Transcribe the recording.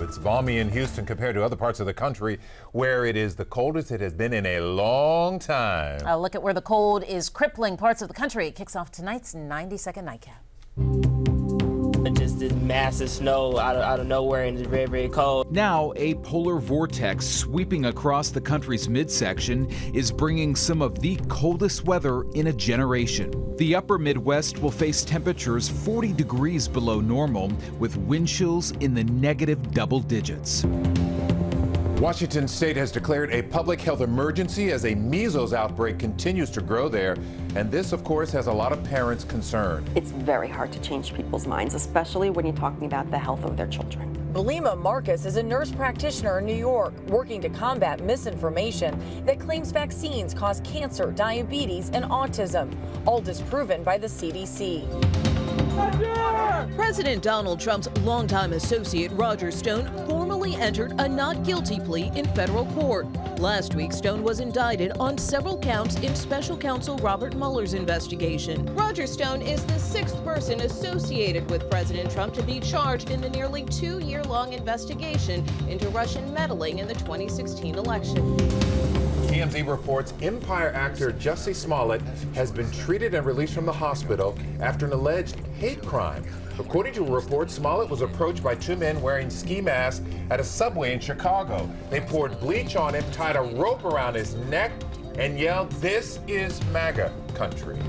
It's balmy in Houston compared to other parts of the country where it is the coldest it has been in a long time. A look at where the cold is crippling parts of the country. It kicks off tonight's 90-second nightcap. Just this massive snow out of nowhere, and it's very, very cold. Now, a polar vortex sweeping across the country's midsection is bringing some of the coldest weather in a generation. The upper Midwest will face temperatures 40 degrees below normal, with wind chills in the negative double digits. Washington State has declared a public health emergency as a measles outbreak continues to grow there. And this, of course, has a lot of parents concerned. It's very hard to change people's minds, especially when you're talking about the health of their children. Belima Marcus is a nurse practitioner in New York working to combat misinformation that claims vaccines cause cancer, diabetes, and autism, all disproven by the CDC. President Donald Trump's longtime associate Roger Stone formally entered a not guilty plea in federal court. Last week, Stone was indicted on several counts in special counsel Robert Mueller's investigation. Roger Stone is the sixth person associated with President Trump to be charged in the nearly 2-year-long investigation into Russian meddling in the 2016 election. TMZ reports Empire actor Jussie Smollett has been treated and released from the hospital after an alleged hate crime. According to a report, Smollett was approached by two men wearing ski masks at a subway in Chicago. They poured bleach on him, tied a rope around his neck, and yelled, "This is MAGA country."